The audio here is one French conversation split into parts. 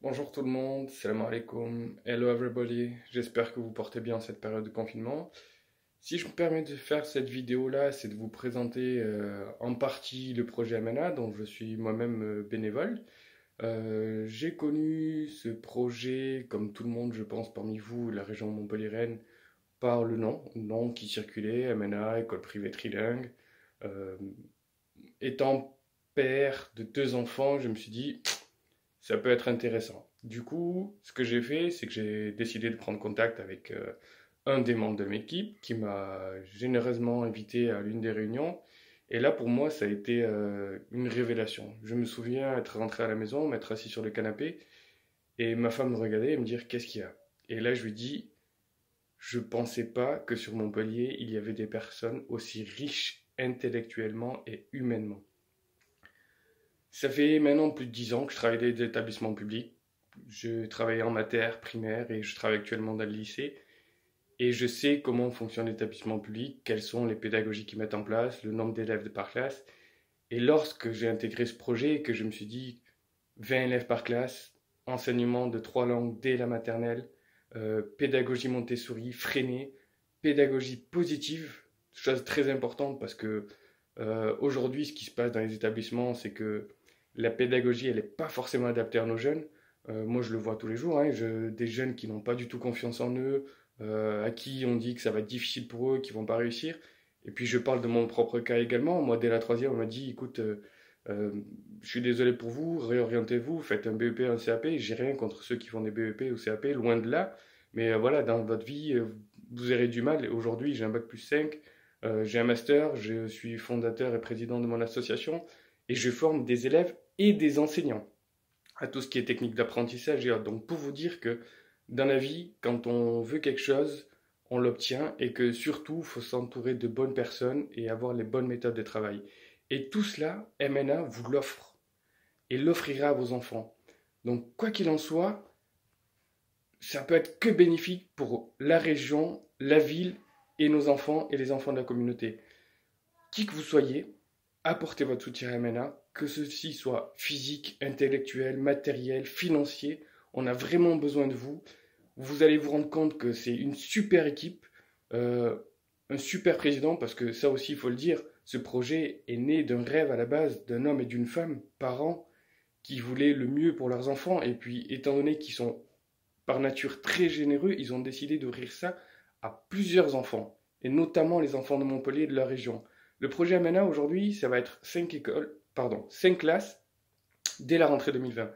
Bonjour tout le monde, salam alaikum, hello everybody, j'espère que vous portez bien en cette période de confinement. Si je me permets de faire cette vidéo-là, c'est de vous présenter en partie le projet Amena, dont je suis moi-même bénévole. J'ai connu ce projet, comme tout le monde je pense parmi vous, la région montpelliéraine, par le nom qui circulait, Amena, école privée trilingue. Euh, Étant père de deux enfants, je me suis dit ça peut être intéressant. Du coup, ce que j'ai fait, c'est que j'ai décidé de prendre contact avec un des membres de mes équipes qui m'a généreusement invité à l'une des réunions. Et là, pour moi, ça a été une révélation. Je me souviens être rentré à la maison, m'être assis sur le canapé, et ma femme me regardait et me dire qu'est-ce qu'il y a. Et là, je lui dis, je pensais pas que sur Montpellier, il y avait des personnes aussi riches intellectuellement et humainement. Ça fait maintenant plus de 10 ans que je travaille dans des établissements publics. Je travaillais en maternelle, primaire et je travaille actuellement dans le lycée. Et je sais comment fonctionne l'établissement public, quelles sont les pédagogies qu'ils mettent en place, le nombre d'élèves par classe. Et lorsque j'ai intégré ce projet et que je me suis dit 20 élèves par classe, enseignement de 3 langues dès la maternelle, pédagogie Montessori freinée, pédagogie positive, chose très importante parce que aujourd'hui, ce qui se passe dans les établissements, c'est que la pédagogie, elle n'est pas forcément adaptée à nos jeunes. Moi, je le vois tous les jours, hein, des jeunes qui n'ont pas du tout confiance en eux, à qui on dit que ça va être difficile pour eux, qu'ils vont pas réussir. Et puis, je parle de mon propre cas également. Moi, dès la troisième, on m'a dit, écoute, euh, je suis désolé pour vous, réorientez-vous, faites un BEP, un CAP. J'ai rien contre ceux qui font des BEP ou CAP, loin de là. Mais voilà, dans votre vie, vous aurez du mal. Aujourd'hui, j'ai un bac+5. J'ai un master, je suis fondateur et président de mon association et je forme des élèves et des enseignants à tout ce qui est technique d'apprentissage et autres. Donc pour vous dire que dans la vie, quand on veut quelque chose, on l'obtient et que surtout, il faut s'entourer de bonnes personnes et avoir les bonnes méthodes de travail. Et tout cela, MNA vous l'offre et l'offrira à vos enfants. Donc quoi qu'il en soit, ça peut être que bénéfique pour la région, la ville et nos enfants et les enfants de la communauté. Qui que vous soyez, apportez votre soutien à MNA, que ceci soit physique, intellectuel, matériel, financier. On a vraiment besoin de vous. Vous allez vous rendre compte que c'est une super équipe, euh, un super président, parce que ça aussi, il faut le dire, ce projet est né d'un rêve à la base d'un homme et d'une femme, parents, qui voulaient le mieux pour leurs enfants. Et puis, étant donné qu'ils sont par nature très généreux, ils ont décidé d'ouvrir ça à plusieurs enfants, et notamment les enfants de Montpellier et de la région. Le projet Amena aujourd'hui, ça va être 5 classes dès la rentrée 2020.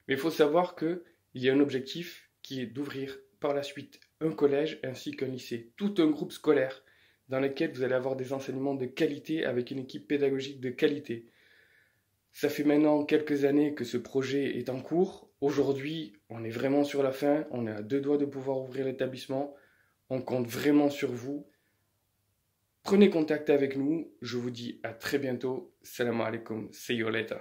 Mais il faut savoir qu'il y a un objectif qui est d'ouvrir par la suite un collège ainsi qu'un lycée, tout un groupe scolaire dans lequel vous allez avoir des enseignements de qualité avec une équipe pédagogique de qualité. Ça fait maintenant quelques années que ce projet est en cours. Aujourd'hui, on est vraiment sur la fin. On est à deux doigts de pouvoir ouvrir l'établissement. On compte vraiment sur vous. Prenez contact avec nous. Je vous dis à très bientôt. Salam alaikum. See you later.